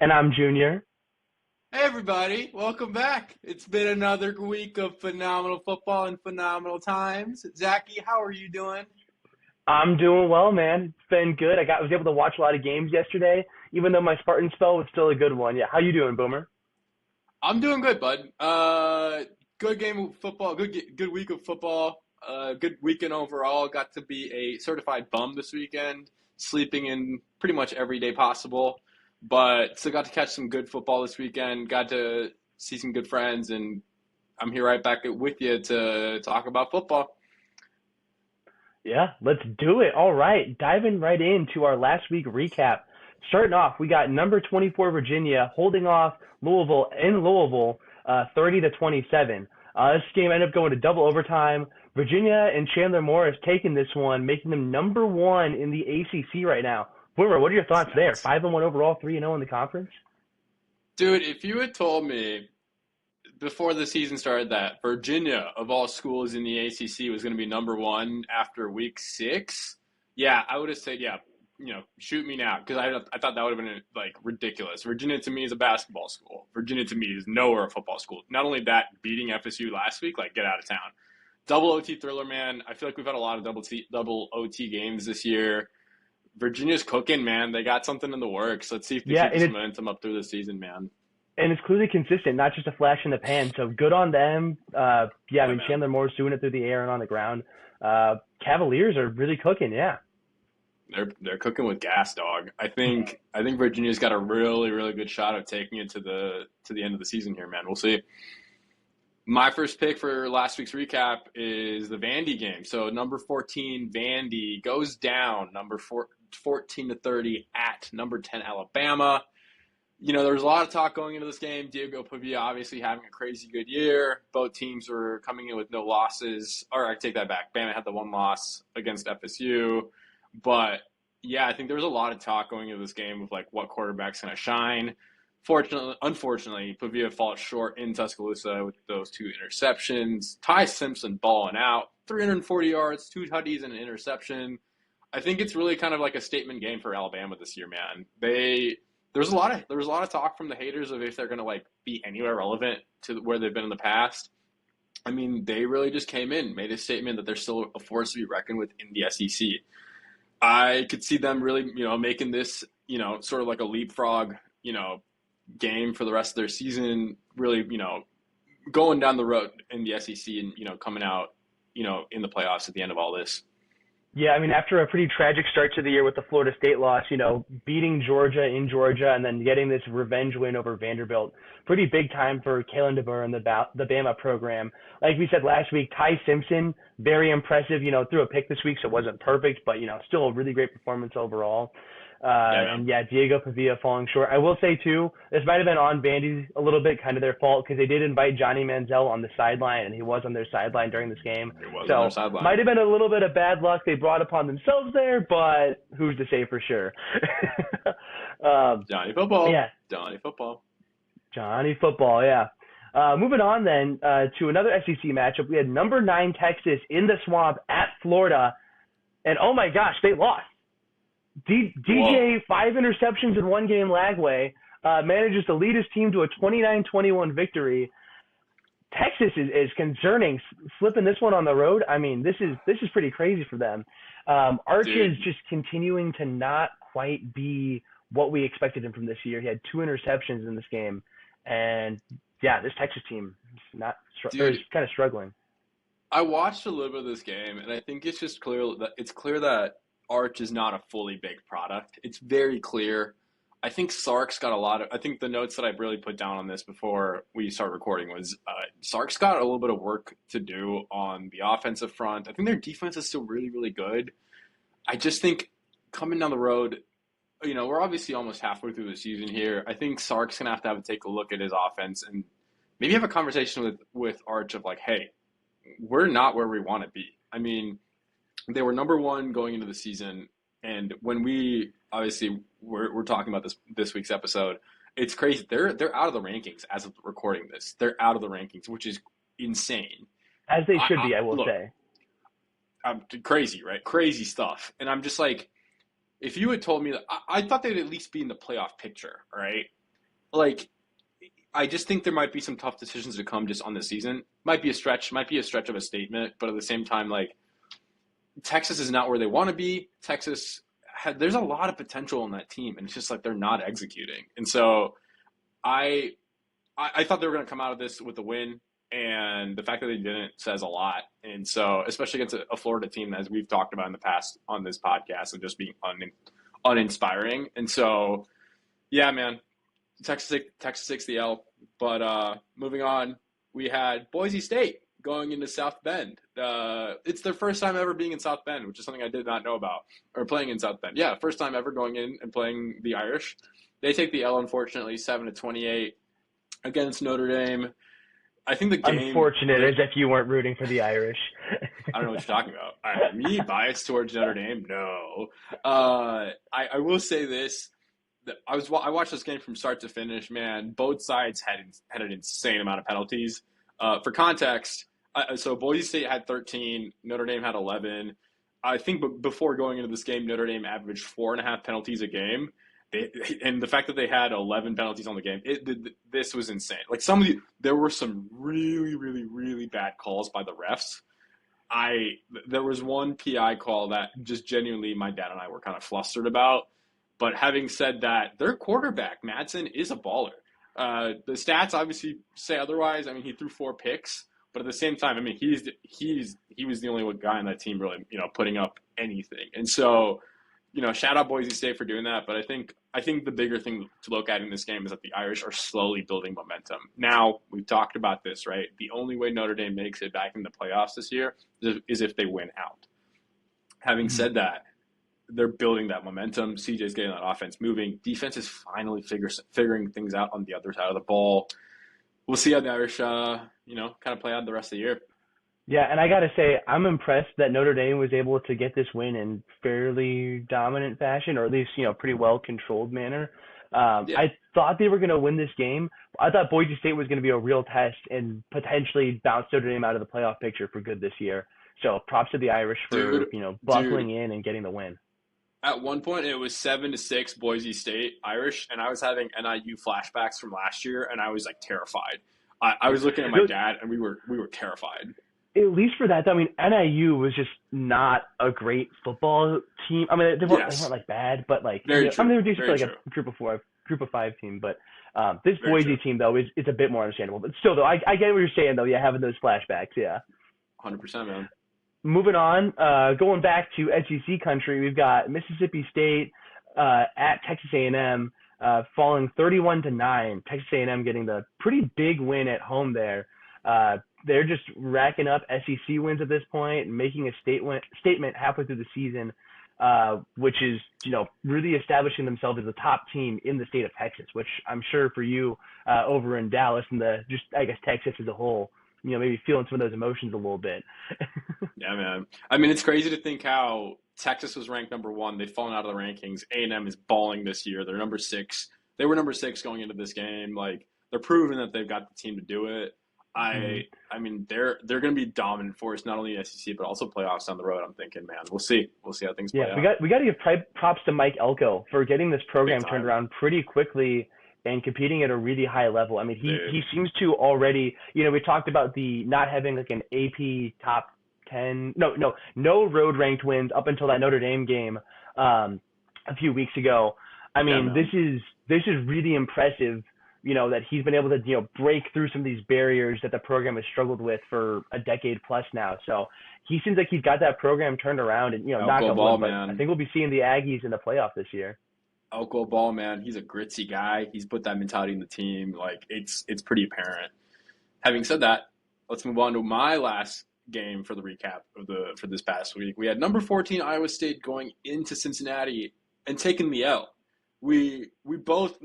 And I'm Junior. Hey everybody, welcome back. It's been another week of phenomenal football and phenomenal times. Zachy, how are you doing? I'm doing well, man. It's been good. Was able to watch a lot of games yesterday, even though my Spartan spell was still a good one. Yeah, how you doing, Boomer? I'm doing good, bud. Good game of football, good week of football. Good weekend overall. Got to be a certified bum this weekend, sleeping in pretty much every day possible, but still got to catch some good football this weekend. Got to see some good friends, and I'm here right back with you to talk about football. Yeah, let's do it. All right, diving right into our last week recap. Starting off, we got number 24 Virginia holding off Louisville in Louisville, 30 to 27. This game ended up going to double overtime. Virginia and Chandler Morris taking this one, making them number one in the ACC right now. Boomer, what are your It's thoughts there? nuts. 5-1 overall, 3-0 in the conference. Dude, if you had told me before the season started that Virginia, of all schools in the ACC, was going to be number one after week six, yeah, I would have said, yeah, shoot me now, because I thought that would have been like ridiculous. Virginia to me is a basketball school. Virginia to me is nowhere a football school. Not only that, beating FSU last week, like get out of town. Double OT thriller, man. I feel like we've had a lot of double OT games this year. Virginia's cooking, man. They got something in the works. Let's see if they Yeah, keep this momentum up through the season, man. and it's clearly consistent, not just a flash in the pan. So good on them. Yeah, I Yeah, mean man. Chandler Moore's doing it through the air and on the ground. Cavaliers are really cooking. Yeah, They're cooking with gas, dog. I think Virginia's got a really good shot of taking it to the end of the season here, man. We'll see. My first pick for last week's recap is the Vandy game. So number 14 Vandy goes down 14 to 30 at number 10 Alabama. There was a lot of talk going into this game. Diego Pavia obviously having a crazy good year. Both teams were coming in with no losses. Or I take that back. Bama had the one loss against FSU. But yeah, I think there was a lot of talk going into this game of like what quarterback's going to shine. Unfortunately, Pavia falls short in Tuscaloosa with those two interceptions. Ty Simpson balling out, 340 yards, two tutties, and an interception. I think it's really kind of like a statement game for Alabama this year, man. There was a lot of talk from the haters of if they're going to like be anywhere relevant to where they've been in the past. I mean, they really just came in, made a statement that they're still a force to be reckoned with in the SEC. I could see them really, making this, sort of like a leapfrog, game for the rest of their season. Really, going down the road in the SEC and coming out, in the playoffs at the end of all this. yeah. I mean after a pretty tragic start to the year with the Florida State loss, beating Georgia in Georgia and then getting this revenge win over Vanderbilt, pretty big time for Kalen DeBoer and the Bama program. Like we said last week, Ty Simpson, very impressive. Threw a pick this week, so it wasn't perfect, but still a really great performance overall. Yeah, man. And yeah, Diego Pavia falling short. I will say too, this might have been on Vandy a little bit, kind of their fault, because they did invite Johnny Manziel on the sideline, and he was on their sideline during this game. It was on their So sideline. might have been a little bit of bad luck they brought upon themselves there, but who's to say for sure? um, Johnny Football. yeah, Johnny Football. Johnny Football. Yeah. Moving on then to another SEC matchup, we had number 9 Texas in the swamp at Florida, and oh my gosh, they lost. Whoa. DJ, 5 interceptions in one game Lagway, manages to lead his team to a 29-21 victory. Texas is concerning, slipping this one on the road. I mean, this is pretty crazy for them. Arch is Dude, just continuing to not quite be what we expected him from this year. He had 2 interceptions in this game, and yeah, this Texas team is dude, kind of struggling. I watched a little bit of this game, and I think it's clear that Arch is not a fully baked product. It's very clear. I think Sark's got a lot of. I think the notes that I really put down on this before we start recording was Sark's got a little bit of work to do on the offensive front. I think their defense is still really good. I just think coming down the road, we're obviously almost halfway through the season here. I think Sark's gonna have to take a look at his offense and maybe have a conversation with Arch of like, hey, we're not where we want to be. I mean, they were number one going into the season, and when we're talking about this week's episode, it's crazy. They're out of the rankings as of recording this. They're out of the rankings, which is insane. As they should I be, I will look, say. I'm crazy, right? Crazy stuff, and I'm just like, if you had told me that, I thought they'd at least be in the playoff picture, right? like I just think there might be some tough decisions to come just on this season. Might be a stretch of a statement, but at the same time, like Texas is not where they want to be. There's a lot of potential in that team, and it's just like they're not executing. And so I I thought they were going to come out of this with a win, and the fact that they didn't says a lot. And so, especially against a Florida team, as we've talked about in the past on this podcast, of just being uninspiring. And so, yeah, man, Texas takes the L. But moving on, we had Boise State going into South Bend. It's their first time ever being in South Bend, which is something I did not know about, or playing in South Bend. Yeah, first time ever going in and playing the Irish. They take the L, unfortunately, 7-28 against Notre Dame. I think the game. Unfortunate, as if you weren't rooting for the Irish. I don't know what you're talking about. Me biased towards Notre Dame? No. I will say this. I watched this game from start to finish. Man, both sides had an insane amount of penalties. For context, so Boise State had 13, Notre Dame had 11. I think before going into this game, Notre Dame averaged 4.5 penalties a game. And the fact that they had 11 penalties on the game, this was insane. Like there were some really, really, really bad calls by the refs. There was one PI call that just genuinely my dad and I were kind of flustered about. But having said that, their quarterback Madsen is a baller. The stats obviously say otherwise. I mean, he threw 4 picks, but at the same time, I mean, he was the only guy on that team really, putting up anything. And so, shout out Boise State for doing that. But I think the bigger thing to look at in this game is that the Irish are slowly building momentum. Now, we've talked about this, right? The only way Notre Dame makes it back in the playoffs this year is if they win out. Having said that, they're building that momentum. CJ's getting that offense moving. Defense is finally figuring things out on the other side of the ball. We'll see how the Irish, kind of play out the rest of the year. Yeah, and I got to say, I'm impressed that Notre Dame was able to get this win in fairly dominant fashion, or at least, pretty well-controlled manner. Yeah. I thought they were going to win this game. I thought Boise State was going to be a real test and potentially bounce Notre Dame out of the playoff picture for good this year. So props to the Irish for, buckling in and getting the win. At one point, it was 7-6 Boise State Irish, and I was having NIU flashbacks from last year, and I was like terrified. I was looking at my dad, and we were terrified. At least for that, I mean, NIU was just not a great football team. I mean, they weren't like bad, but like they were decent for like a group of 5 team. But this Boise team though is a bit more understandable. But still, though, I get what you're saying though. Yeah, having those flashbacks, yeah. 100%, man. Moving on, going back to SEC country, we've got Mississippi State at Texas A&M, falling 31-9. Texas A&M getting the pretty big win at home there. They're just racking up SEC wins at this point and making a statement halfway through the season, which is, really establishing themselves as a top team in the state of Texas, which I'm sure for you over in Dallas and Texas as a whole, maybe feeling some of those emotions a little bit. Yeah, man. I mean, it's crazy to think how Texas was ranked number 1. They've fallen out of the rankings. A&M is balling this year. They're number 6. They were number 6 going into this game. Like, they're proving that they've got the team to do it. I mean, they're going to be dominant force, not only in SEC, but also playoffs down the road. I'm thinking, man, we'll see how things play out. We got to give props to Mike Elko for getting this program turned around pretty quickly and competing at a really high level. I mean, he seems to already, we talked about the not having like an AP top 10, no road ranked wins up until that Notre Dame game a few weeks ago. I mean, this is really impressive. That he's been able to, break through some of these barriers that the program has struggled with for a decade plus now. So he seems like he's got that program turned around and, knock on wood, but I think we'll be seeing the Aggies in the playoff this year. Elko Ball, man, he's a gritty guy. He's put that mentality in the team. Like, it's pretty apparent. Having said that, let's move on to my last game for the recap for this past week. We had number 14 Iowa State going into Cincinnati and taking the L. We both,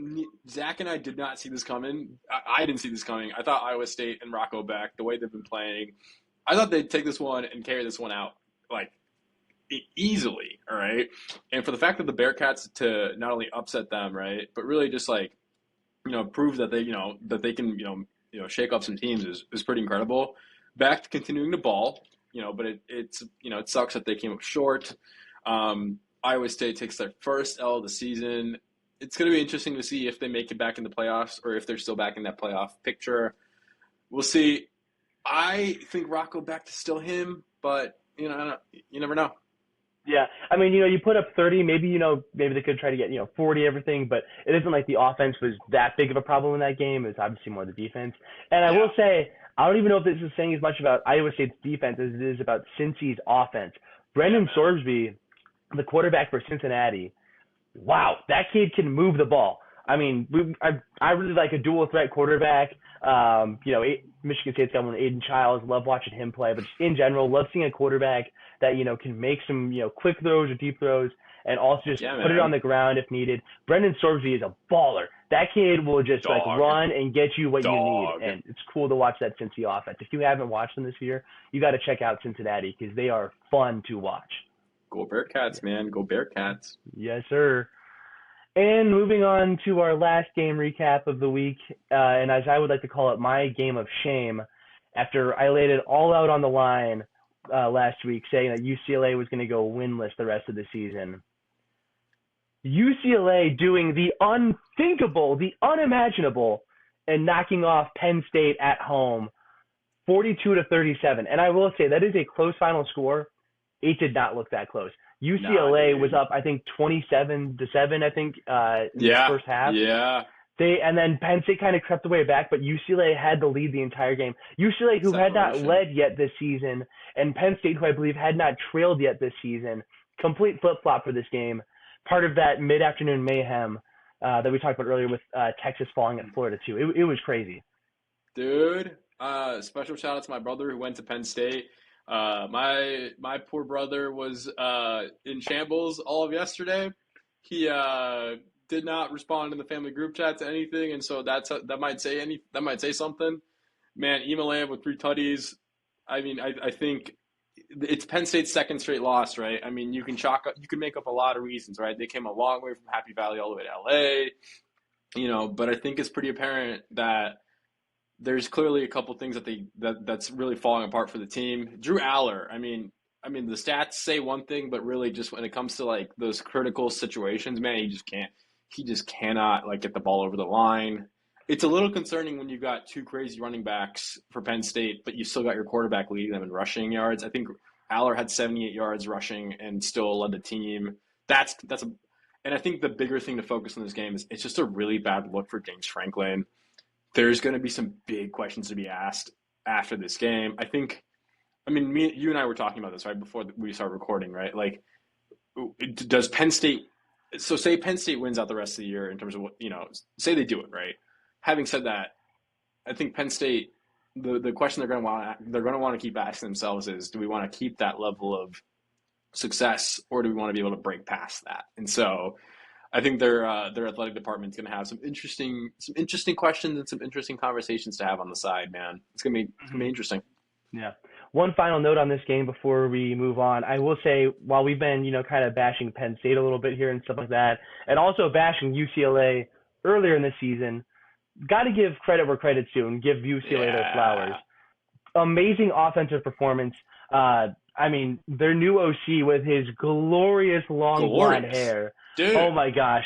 Zach and I did not see this coming. I didn't see this coming. I thought Iowa State and Rocco Beck, the way they've been playing, I thought they'd take this one and carry this one out like easily, all right? And for the fact that the Bearcats to not only upset them, right, but really just like, prove that they can, shake up some teams is pretty incredible. Beck continuing to ball, but it sucks that they came up short. Iowa State takes their first L of the season. it's going to be interesting to see if they make it back in the playoffs or if they're still back in that playoff picture. We'll see. I think Rocco back to still him, but you never know. Yeah, I mean, you put up 30, maybe, maybe they could try to get, 40 everything, but it isn't like the offense was that big of a problem in that game. It's obviously more the defense. And I will Yeah, say, I don't even know if this is saying as much about Iowa State's defense as it is about Cincy's offense. yeah, Brendan man. Sorsby, the quarterback for Cincinnati, wow, that kid can move the ball. I mean, I really like a dual threat quarterback. Michigan State's got one, Aiden Childs. Love watching him play, but just in general, love seeing a quarterback that can make some quick throws or deep throws, and also just Yeah, put it on man. the ground if needed. Brendan Sorsby is a baller. That kid will just like Dog. run and get you what you need, Dog. and it's cool to watch that Cincy offense. If you haven't watched them this year, you got to check out Cincinnati because they are fun to watch. Go Bearcats, man. Go Bearcats. Yes, sir. And moving on to our last game recap of the week, and as I would like to call it, my game of shame, after I laid it all out on the line last week, saying that UCLA was going to go winless the rest of the season. UCLA doing the unthinkable, the unimaginable, and knocking off Penn State at home, 42-37. And I will say that is a close final score. It did not look that close. Nah, UCLA was dude. up, I think, 27-7. I think in the Yeah, first half. yeah. And then Penn State kind of crept away back, but UCLA had the lead the entire game. UCLA, who had not Separation. led yet this season, and Penn State, who I believe had not trailed yet this season, complete flip flop for this game. Part of that mid-afternoon mayhem that we talked about earlier with Texas falling at Florida too. It was crazy. Dude, special shout out to my brother who went to Penn State. My poor brother was in shambles all of yesterday. He did not respond in the family group chat to anything, and so that might say something. Man, Emalam with 3 tutties. I mean, I think it's Penn State's second straight loss, right? I mean, you can make up a lot of reasons, right? They came a long way from Happy Valley all the way to LA, but I think it's pretty apparent that there's clearly a couple things that's really falling apart for the team. Drew Aller, I mean the stats say one thing, but really just when it comes to like those critical situations, man, he just cannot like get the ball over the line. It's a little concerning when you've got two crazy running backs for Penn State, but you still got your quarterback leading them in rushing yards. I think Aller had 78 yards rushing and still led the team. And I think the bigger thing to focus on this game is it's just a really bad look for James Franklin. There's going to be some big questions to be asked after this game. You and I were talking about this right before we started recording, right? Like, does Penn State? So say Penn State wins out the rest of the year in terms of say they do it, right? Having said that, I think Penn State, the question they're going to want to keep asking themselves is, do we want to keep that level of success, or do we want to be able to break past that? And so I think their athletic department is going to have some interesting questions and some interesting conversations to have on the side, man. It's gonna be interesting. Yeah. One final note on this game before we move on. I will say, while we've been, kind of bashing Penn State a little bit here and stuff like that, and also bashing UCLA earlier in the season, got to give credit where credit's due and give UCLA their flowers. Yeah, Amazing offensive performance. Their new OC with his glorious long blonde glorious, hair. Oh dude. my gosh.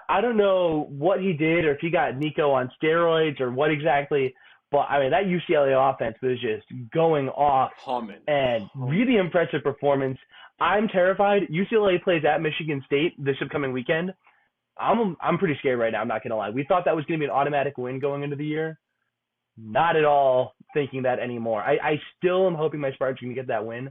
I don't know what he did or if he got Nico on steroids or what exactly, but I mean, that UCLA offense was just going off Humming, and really humming. impressive performance. I'm terrified. UCLA plays at Michigan State this upcoming weekend. I'm pretty scared right now. I'm not gonna lie. We thought that was gonna be an automatic win going into the year. Not at all thinking that anymore. I still am hoping my Spartans can get that win,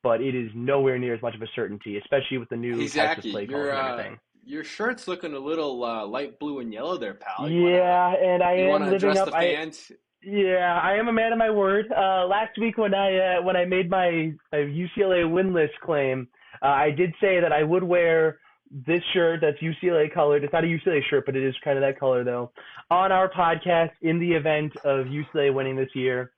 but it is nowhere near as much of a certainty, especially with the Hey new types of Zachy, play calls and everything. your shirt's looking a little light blue and yellow there, pal. Yeah, and I You am wanna living address up. the fans? Yeah, I am a man of my word. Last week when I made my UCLA winless claim, I did say that I would wear this shirt that's UCLA colored. It's not a UCLA shirt, but it is kind of that color though. On our podcast in the event of UCLA winning this year,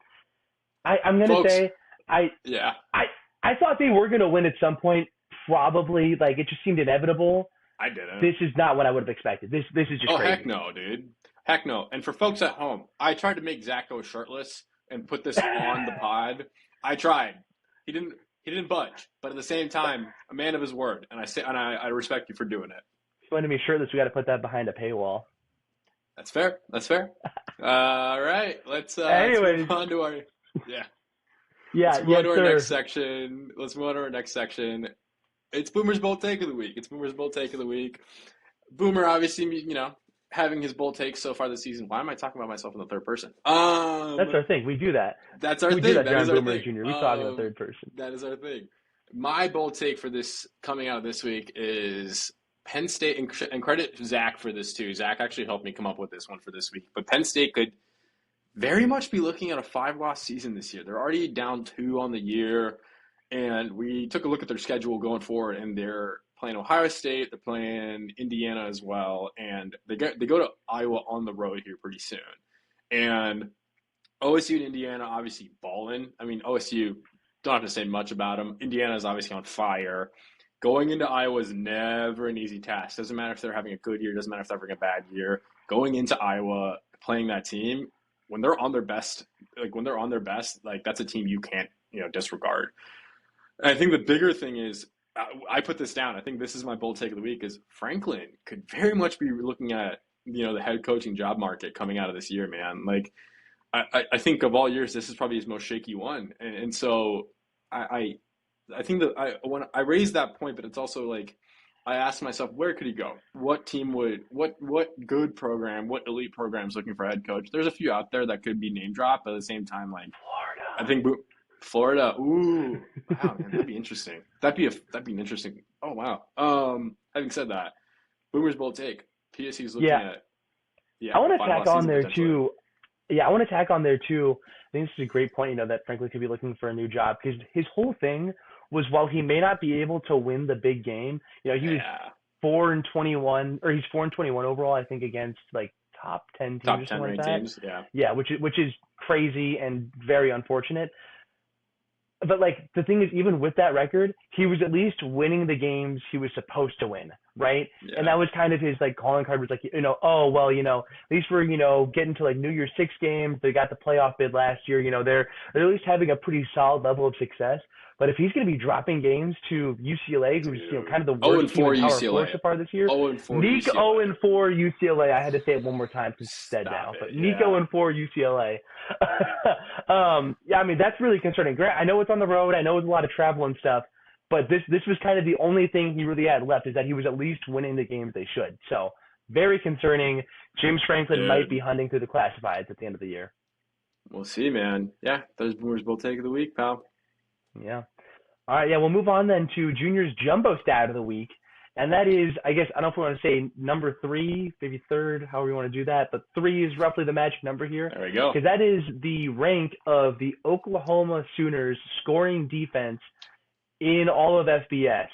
I'm gonna Folks, say I yeah. I I thought they were gonna win at some point. Probably, like it just seemed inevitable. I didn't. This is not what I would have expected. This is just Oh, heck crazy. no, dude. Heck no. And for folks at home, I tried to make Zach go shirtless and put this on the pod. I tried. He didn't budge. But at the same time, a man of his word, and I respect you for doing it. If you want to be shirtless, we got to put that behind a paywall. That's fair. That's fair. All right, let's move Anyways, on to our yeah. yeah, Let's move on yes, to our next sir. section. It's Boomer's bold take of the week. Boomer, obviously, having his bold take so far this season. Why am I talking about myself in the third person? That's our thing. We do that. That's our We do thing. that That here is on our Boomer thing. Jr. We talk in the third person. That is our thing. My bold take for this coming out of this week is Penn State, and credit Zach for this too. Zach actually helped me come up with this one for this week. But Penn State could very much be looking at a 5-loss season this year. They're already down 2 on the year, and we took a look at their schedule going forward, and they're playing Ohio State, they're playing Indiana as well, and they go to Iowa on the road here pretty soon. And OSU and Indiana obviously balling. I mean, OSU, don't have to say much about them. Indiana is obviously on fire. Going into Iowa is never an easy task. Doesn't matter if they're having a good year, doesn't matter if they're having a bad year. Going into Iowa, playing that team, when they're on their best, like that's a team you can't, disregard. And I think the bigger thing is, I put this down. I think this is my bold take of the week is Franklin could very much be looking at, the head coaching job market coming out of this year, man. Like, I think of all years, this is probably his most shaky one. And so I think that when I raised that point, but it's also like, I asked myself, where could he go? What team what good program, what elite program is looking for a head coach? There's a few out there that could be name dropped, but at the same time, like, I Florida. think Florida. Ooh, wow, man, that'd be interesting. That'd be an interesting. Oh wow. Having said that, Boomer's bold take. PSC's looking Yeah, at I want to 5 loss tack on season there potentially. too. Yeah, I want to tack on there too. I think this is a great point, that Franklin could be looking for a new job because his whole thing was while he may not be able to win the big game, he was Yeah, 4-21, or he's 4-21 overall, I think, against like top 10 teams top or 10 something like ranked that. teams. Yeah, Yeah, which is crazy and very unfortunate. But like the thing is, even with that record, he was at least winning the games he was supposed to win, right? And yeah. that was kind of his like calling card was like, oh well, at least we're getting to like New Year's Six games. They got the playoff bid last year. They're at least having a pretty solid level of success. But if he's going to be dropping games to UCLA, who's Dude, kind of the 0 worst and team in 4 Power Four UCLA. so far this year, 0 and 4 Nico UCLA. 0-4 UCLA. I had to say it one more time since it's dead Stop now, it. but Nico Yeah. 0-4 UCLA. Yeah, I mean that's really concerning. Grant, I know it's on the road. I know it's a lot of travel and stuff, but this was kind of the only thing he really had left is that he was at least winning the games they should. So very concerning. James Franklin might be Dude, hunting through the classifieds at the end of the year. we'll see, man. Yeah, there's Boomer's bold take of the week, pal. Yeah. All right. Yeah, we'll move on then to Junior's jumbo stat of the week. And that is, I guess, I don't know if we want to say number 3, maybe third, however you want to do that, but 3 is roughly the magic number here There we go. because that is the rank of the Oklahoma Sooners scoring defense in all of FBS.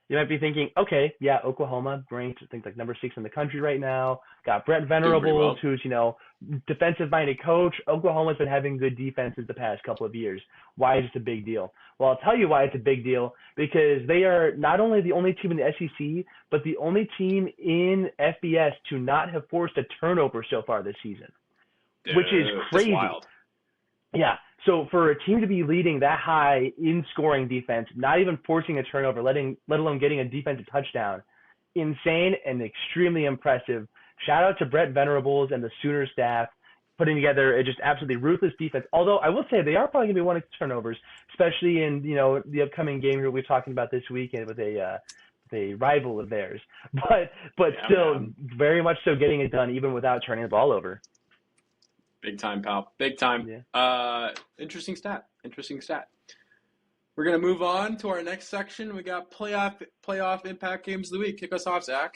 You might be thinking, okay, yeah, Oklahoma ranked, I think, like number 6 in the country right now. Got Brett Doing pretty Venerables, well. who's, defensive-minded coach. Oklahoma's been having good defenses the past couple of years. Why is this a big deal? Well, I'll tell you why it's a big deal. Because they are not only the only team in the SEC, but the only team in FBS to not have forced a turnover so far this season, which is Dude, that's crazy. wild. Yeah. So for a team to be leading that high in scoring defense, not even forcing a turnover, let alone getting a defensive touchdown, insane and extremely impressive. Shout out to Brett Venerables and the Sooner staff putting together a just absolutely ruthless defense. Although I will say they are probably going to be one of turnovers, especially in the upcoming game we're talking about this weekend with a rival of theirs. But Yeah, still, man. very much so getting it done even without turning the ball over. Big time, pal. Big time. Yeah. Interesting stat. Interesting stat. We're gonna move on to our next section. We got playoff impact games of the week. Kick us off, Zach.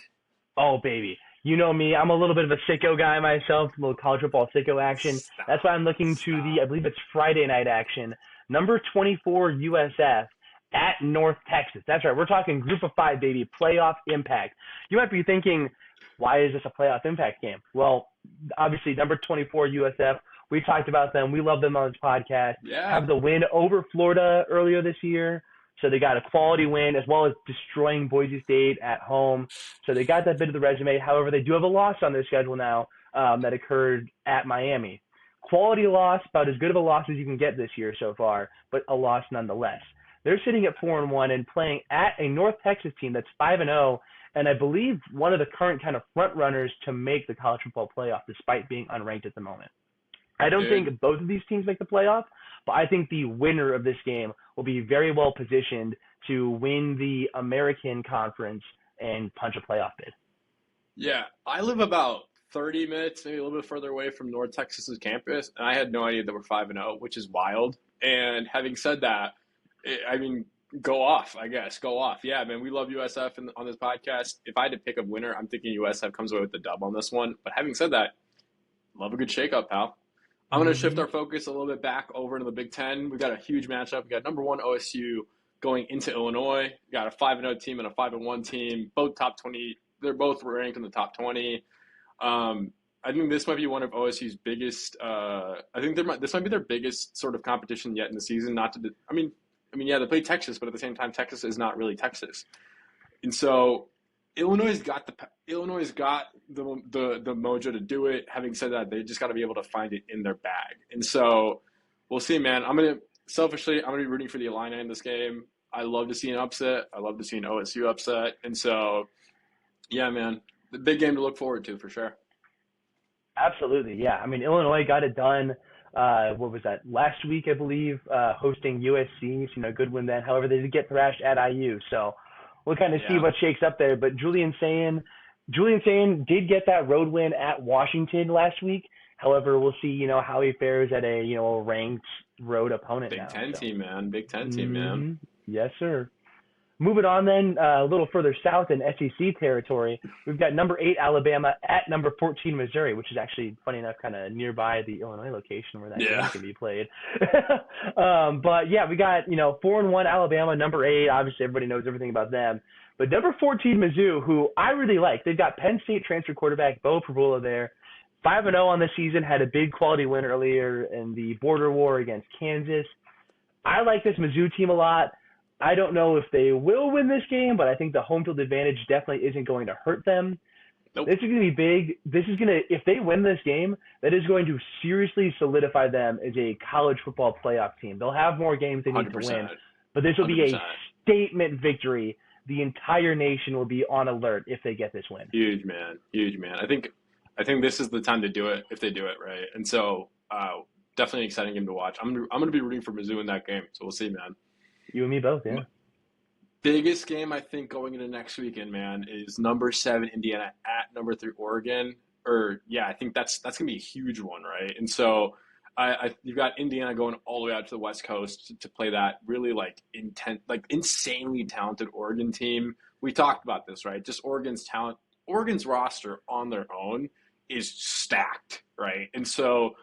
Oh, baby. You know me. I'm a little bit of a sicko guy myself, a little college football sicko action. That's why Stop. I'm looking to Stop. I believe it's Friday night action. Number 24 USF at North Texas. That's right. We're talking group of 5, baby. Playoff impact. You might be thinking, why is this a playoff impact game? Well, obviously, number 24 USF. We talked about them. We love them on this podcast. Yeah. Have the win over Florida earlier this year. So they got a quality win as well as destroying Boise State at home. So they got that bit of the resume. However, they do have a loss on their schedule now that occurred at Miami. Quality loss, about as good of a loss as you can get this year so far, but a loss nonetheless. They're sitting at 4-1 and playing at a North Texas team that's 5-0 and I believe one of the current kind of front runners to make the college football playoff, despite being unranked at the moment. I don't Dude, think both of these teams make the playoff, but I think the winner of this game will be very well positioned to win the American Conference and punch a playoff bid. yeah, I live about 30 minutes, maybe a little bit further away from North Texas's campus, and I had no idea that we're 5-0, which is wild. And having said that, I mean, go off, I guess. Go off. Yeah, man, we love USF on this podcast. If I had to pick a winner, I'm thinking USF comes away with the dub on this one. But having said that, love a good shakeup, pal. I'm going to shift Mm-hmm. our focus a little bit back over into the Big Ten. We've got a huge matchup. We got number one OSU going into Illinois. We got a 5-0 team and a 5-1 team, both top 20. They're both ranked in the top 20. I think this might be one of OSU's biggest. This might be their biggest sort of competition yet in the season. Yeah, they play Texas, but at the same time, Texas is not really Texas, and so Illinois has got the mojo to do it. Having said that, they just got to be able to find it in their bag, and so we'll see, man. I'm gonna be rooting for the Illini in this game. I love to see an upset. I love to see an OSU upset, and so yeah, man, the big game to look forward to for sure. Absolutely, yeah. I mean, Illinois got it done. What was that? Last week, I believe, hosting USC. So, good win then. However, they did get thrashed at IU. So we'll kind of see Yeah, what shakes up there. But Julian Sayin did get that road win at Washington last week. However, we'll see, how he fares at a ranked road opponent Big now. Ten So, team, man. Big Ten team, man. yes, sir. Moving on then, a little further south in SEC territory, we've got number 8 Alabama at number 14 Missouri, which is actually funny enough kind of nearby the Illinois location where that game Yeah, can be played. But yeah, we got 4-1 Alabama, number 8. Obviously, everybody knows everything about them. But number 14 Mizzou, who I really like, they've got Penn State transfer quarterback Bo Prabula there. 5-0 on the season, had a big quality win earlier in the border war against Kansas. I like this Mizzou team a lot. I don't know if they will win this game, but I think the home field advantage definitely isn't going to hurt them. nope, This is going to be big. If they win this game, that is going to seriously solidify them as a college football playoff team. They'll have more games they need to 100%, win, but this will be a 100%. statement victory. The entire nation will be on alert if they get this win. Huge, man. Huge, man. I think this is the time to do it if they do it right. And so, definitely an exciting game to watch. I'm gonna be rooting for Mizzou in that game. So we'll see, man. You and me both, yeah. Biggest game I think going into next weekend, man, is number 7 Indiana at number 3 Oregon. I think that's gonna be a huge one, right? And so you've got Indiana going all the way out to the West Coast to play that really insanely talented Oregon team. We talked about this, right? Just Oregon's roster on their own is stacked, right? And so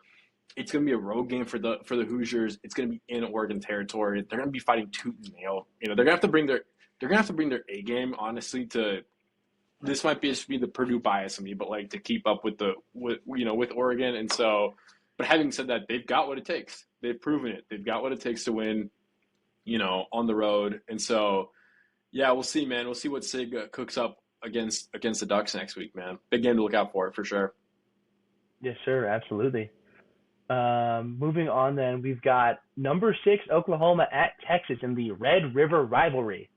it's going to be a road game for the Hoosiers. It's going to be in Oregon territory. They're going to be fighting tooth and nail. They're going to have to bring their A game. Honestly, this might just be the Purdue bias in me, but to keep up with Oregon. And so, but having said that, they've got what it takes. They've proven it. They've got what it takes to win. On the road. And so, yeah, we'll see, man. We'll see what Sig cooks up against the Ducks next week, man. Big game to look out for sure. Yes, sir. Absolutely. Moving on then, we've got number 6 Oklahoma at Texas in the Red River rivalry.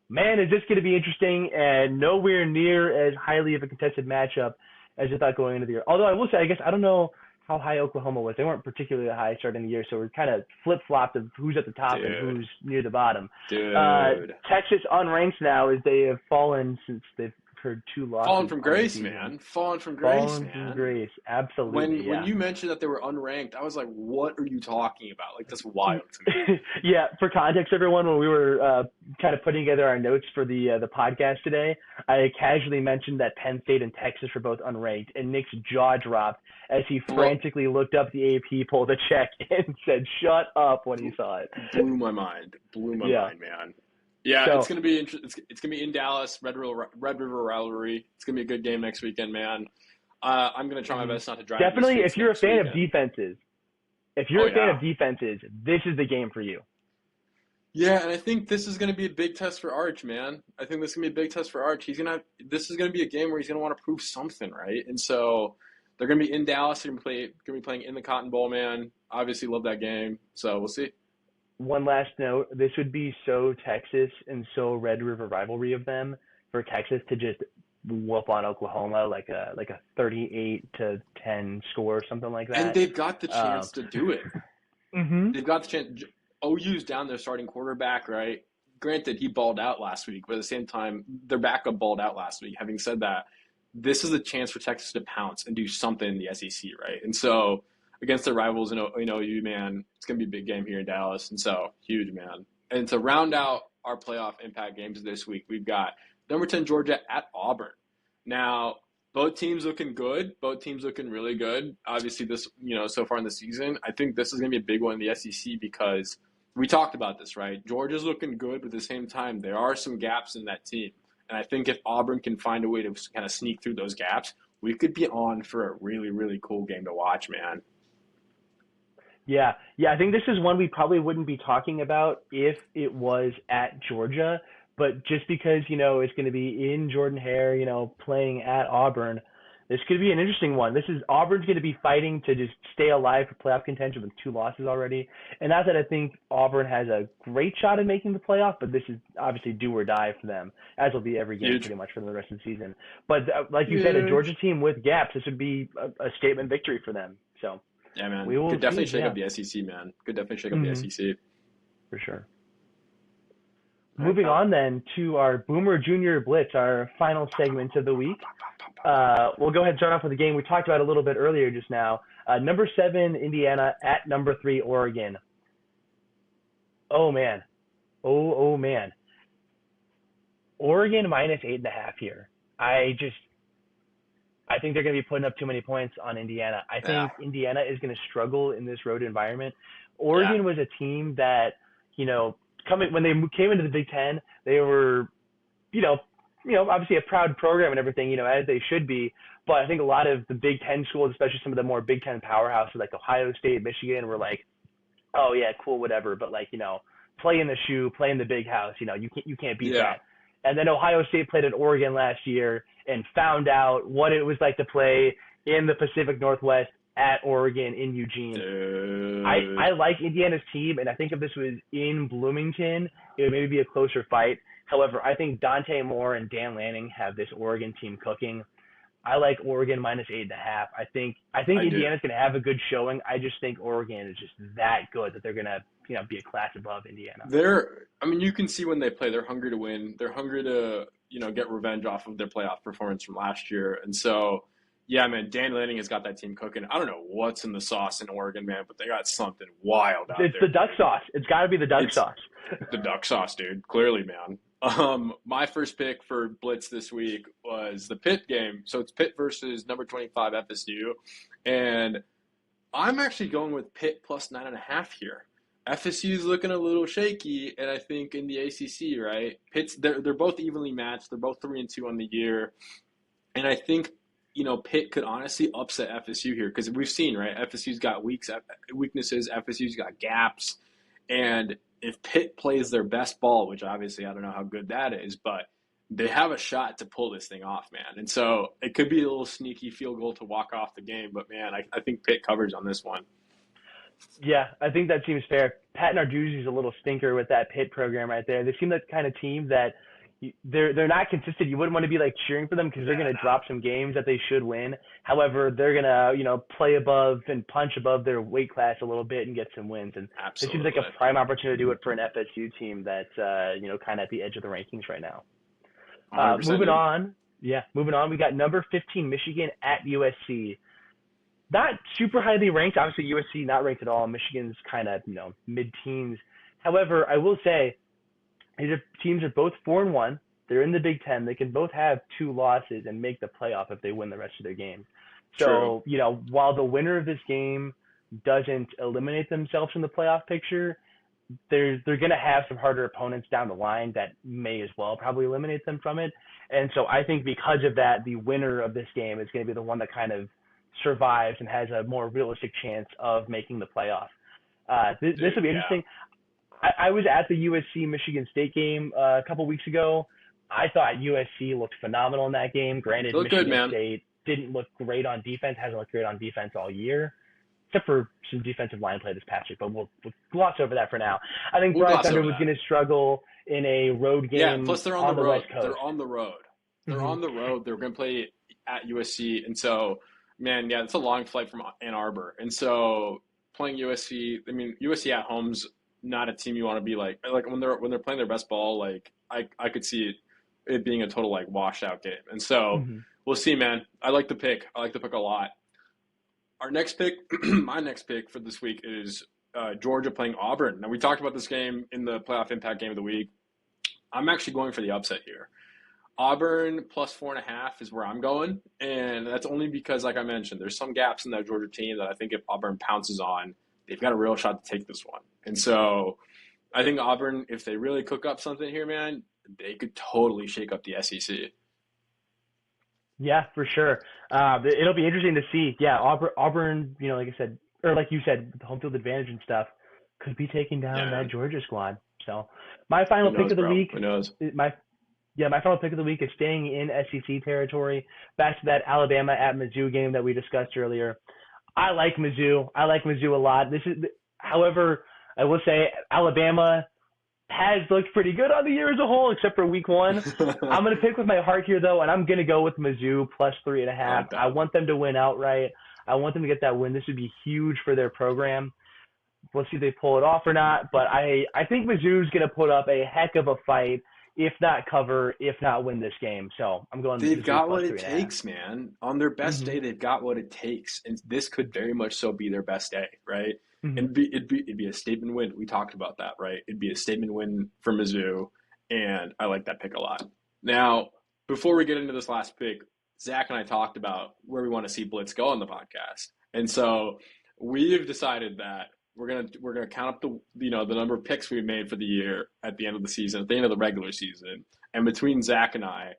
Man, is this going to be interesting and nowhere near as highly of a contested matchup as I thought going into the year. Although I will say, I guess I don't know how high Oklahoma was. They weren't particularly high starting the year, so we're kind of flip-flopped of who's at the top and who's near the bottom. Dude. Texas unranked now as they have fallen since they've heard 2 losses. Fallen from grace, man. Fallen from grace. Absolutely. When you mentioned that they were unranked, I was like, what are you talking about? That's wild to me. Yeah, for context, everyone, when we were kind of putting together our notes for the podcast today, I casually mentioned that Penn State and Texas were both unranked, and Nick's jaw dropped as he frantically looked up the AP poll to check and said, "Shut up," when he saw it. Blew my mind, man. Yeah, So, it's gonna be it's gonna be in Dallas, Red River rivalry. It's gonna be a good game next weekend, man. I'm gonna try my best not to drive. definitely, if you're a fan weekend. of defenses, this is the game for you. Yeah, and I think this is going to be a big test for Arch, man. I think this is going to be a big test for Arch. This is going to be a game where he's going to want to prove something, right? And so they're going to be in Dallas. They're going to be playing in the Cotton Bowl, man. Obviously, love that game. So we'll see. One last note: this would be so Texas and so Red River rivalry of them for Texas to just whoop on Oklahoma like a 38-10 score or something like And that. they've got the Um, chance to do it. hmm They've got the chance. OU's down their starting quarterback, right? Granted, he balled out last week, but at the same time, their backup balled out last week. Having said that, this is a chance for Texas to pounce and do something in the SEC, right? And so against their rivals in OU, man, it's going to be a big game here in Dallas. And so huge, man. And to round out our playoff impact games this week, we've got number 10 Georgia at Auburn. Now, both teams looking good. Both teams looking really good. Obviously, this, so far in the season, I think this is going to be a big one in the SEC because we talked about this, right? Georgia's looking good, but at the same time, there are some gaps in that team. And I think if Auburn can find a way to kind of sneak through those gaps, we could be on for a really, really cool game to watch, man. Yeah, yeah. I think this is one we probably wouldn't be talking about if it was at Georgia, but just because it's going to be in Jordan Hare, playing at Auburn, this could be an interesting one. This is Auburn's going to be fighting to just stay alive for playoff contention with 2 losses already, and not that I think Auburn has a great shot at making the playoff, but this is obviously do or die for them, as will be every game Huge. pretty much for the rest of the season. But like you said, a Georgia Huge. team with gaps, this would be a statement victory for them. So Yeah, man. we will Could definitely see. shake Yeah. up the SEC, man. Could definitely shake up the hmm SEC. For sure. All right, Moving pal. on then to our Boomer Junior Blitz, our final segment of the week. We'll go ahead and start off with a game we talked about a little bit earlier just now. Number 7, Indiana at number 3, Oregon. Oh, man. Oh, man. Oregon minus 8.5 here. I think they're going to be putting up too many points on Indiana. I Yeah. think Indiana is going to struggle in this road environment. Yeah. Oregon was a team that, when they came into the Big Ten, they were, you know, obviously a proud program and everything, as they should be. But I think a lot of the Big Ten schools, especially some of the more Big Ten powerhouses like Ohio State, Michigan, were like, oh yeah, cool, whatever. But like, play in the shoe, play in the big house. You can't beat Yeah. that. And then Ohio State played at Oregon last year and found out what it was like to play in the Pacific Northwest at Oregon in Eugene. Dude. I like Indiana's team, and I think if this was in Bloomington, it would maybe be a closer fight. However, I think Dante Moore and Dan Lanning have this Oregon team cooking. I like Oregon minus 8.5. I think I do. Indiana's going to have a good showing. I just think Oregon is just that good that they're going to be a class above Indiana. You can see when they play, they're hungry to win. They're hungry to, get revenge off of their playoff performance from last year. And so, yeah, man, Dan Lanning has got that team cooking. I don't know what's in the sauce in Oregon, man, but they got something wild out It's there. the duck sauce. It's got to be the duck It's sauce. the duck sauce, dude. Clearly, man. My first pick for Blitz this week was the Pitt game. So it's Pitt versus number 25 FSU. And I'm actually going with Pitt plus 9.5 here. FSU's looking a little shaky, and I think in the ACC, right? They're both evenly matched. They're both 3-2 on the year, and I think Pitt could honestly upset FSU here because we've seen, right? FSU's got weaknesses. FSU's got gaps, and if Pitt plays their best ball, which obviously I don't know how good that is, but they have a shot to pull this thing off, man. And so it could be a little sneaky field goal to walk off the game, but man, I think Pitt covers on this one. Yeah, I think that seems fair. Pat Narduzzi's a little stinker with that Pitt program right there. They seem like the kind of team that they're not consistent. You wouldn't want to be like cheering for them because they're going to drop some games that they should win. However, they're going to play above and punch above their weight class a little bit and get some wins. And Absolutely. it seems like a prime opportunity to do it for an FSU team that's kind of at the edge of the rankings right now. Moving on, we got number 15 Michigan at USC. Not super highly ranked. Obviously, USC not ranked at all. Michigan's kind of mid-teens. However, I will say these teams are both 4-1. They're in the Big Ten. They can both have 2 losses and make the playoff if they win the rest of their games. So, while the winner of this game doesn't eliminate themselves from the playoff picture, they're going to have some harder opponents down the line that may as well probably eliminate them from it. And so I think because of that, the winner of this game is going to be the one that kind of survives and has a more realistic chance of making the playoff. This will be interesting. I was at the USC Michigan State game a couple weeks ago. I thought USC looked phenomenal in that game. Granted, Michigan State didn't look great on defense, hasn't looked great on defense all year, except for some defensive line play this past week, but we'll gloss over that for now. I think Brian Thunder was going to struggle in a road Yeah, game plus they're on the on the road. West Coast. They're on the road. They're Hmm. on the road. They're going to play at USC, and so, man, yeah, it's a long flight from Ann Arbor, and so playing USC. I mean, USC at home's not a team you want to be like when they're playing their best ball. Like I could see it being a total like washout game, and so Hmm. we'll see, man. I like the pick. I like the pick a lot. Our next pick, my next pick for this week is Georgia playing Auburn. Now we talked about this game in the playoff impact game of the week. I'm actually going for the upset here. Auburn plus 4.5 is where I'm going, and that's only because, like I mentioned, there's some gaps in that Georgia team that I think if Auburn pounces on, they've got a real shot to take this one. And so I think Auburn, if they really cook up something here, man, they could totally shake up the SEC. Yeah, for sure. It'll be interesting to see. Yeah, Auburn, like I said, or like you said, with the home field advantage and stuff, could be taking Yeah, down that man. Georgia squad. So, my Who final pick knows, of the bro? week, Who knows? my final pick of the week is staying in SEC territory. Back to that Alabama at Mizzou game that we discussed earlier. I like Mizzou. I like Mizzou a lot. However, I will say Alabama has looked pretty good on the year as a whole, except for week one. I'm going to pick with my heart here, though, and I'm going to go with Mizzou plus I 3.5. like I that. want them to win outright. I want them to get that win. This would be huge for their program. We'll see if they pull it off or not, but I think Mizzou's going to put up a heck of a fight, if not cover, if not win this game. So I'm going They've Mizzou got plus what it 3.5. takes, man. On their best Mm-hmm. day, they've got what it takes, and this could very much so be their best day, right? Mm-hmm. And it'd be a statement win. We talked about that, right? It'd be a statement win for Mizzou, and I like that pick a lot. Now, before we get into this last pick, Zach and I talked about where we want to see Blitz go on the podcast, and so we've decided that we're gonna count up the number of picks we made for the year at the end of the season, at the end of the regular season, and between Zach and I,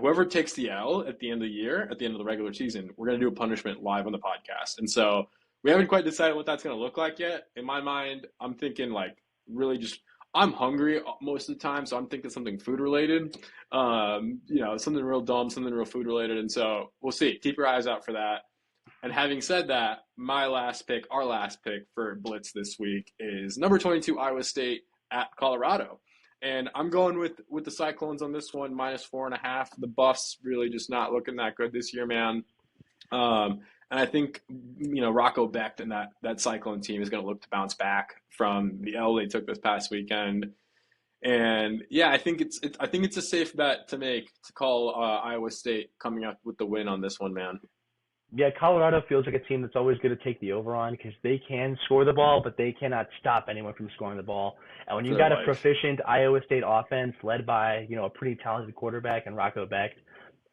whoever takes the L at the end of the year, at the end of the regular season, we're going to do a punishment live on the podcast. And so we haven't quite decided what that's going to look like yet. In my mind, I'm thinking like really just, I'm hungry most of the time, so I'm thinking something food related, something real dumb, something real food related. And so we'll see. Keep your eyes out for that. And having said that, our last pick for Blitz this week is number 22 Iowa State at Colorado. And I'm going with the Cyclones on this one, minus 4.5. The Buffs really just not looking that good this year, man. And I think Rocco Becht and that Cyclone team is going to look to bounce back from the L they took this past weekend. And yeah, I think it's a safe bet to make to call Iowa State coming up with the win on this one, man. Yeah, Colorado feels like a team that's always going to take the over on because they can score the ball, but they cannot stop anyone from scoring the ball. And when For you their got a life. proficient Iowa State offense led by, a pretty talented quarterback and Rocco Becht,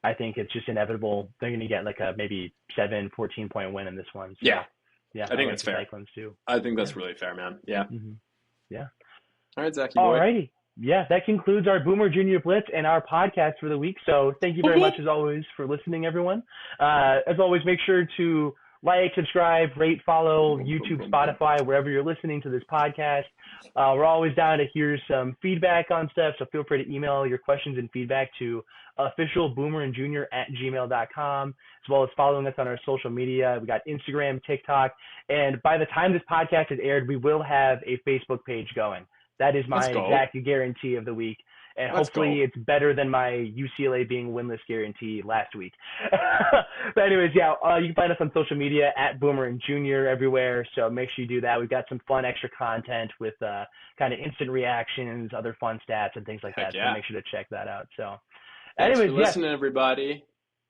I think it's just inevitable they're going to get like a maybe 14-point win in this one. So, Yeah, yeah, I I think like that's the fair. Cyclones too. I think Yeah. that's really fair, man. Yeah. Hmm. Yeah. All right, Zachy All boy. righty. Yeah, that concludes our Boomer Junior Blitz and our podcast for the week. So thank you very much, as always, for listening, everyone. As always, make sure to like, subscribe, rate, follow YouTube, Spotify, wherever you're listening to this podcast. We're always down to hear some feedback on stuff, so feel free to email your questions and feedback to officialboomerandjunior@gmail.com, as well as following us on our social media. We got Instagram, TikTok, and by the time this podcast is aired, we will have a Facebook page going. That is Let's my go. exact guarantee of the week. And Let's hopefully go. it's better than my UCLA being winless guarantee last week. But anyways, yeah, you can find us on social media at Boomer and Junior everywhere. So make sure you do that. We've got some fun extra content with kind of instant reactions, other fun stats and things like Heck that. yeah. So make sure to check that out. So Thanks anyways, for listening, everybody.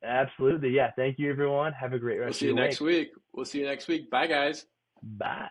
absolutely. Yeah. Thank you, everyone. Have a great rest of your We'll see you next week. Bye, guys. Bye.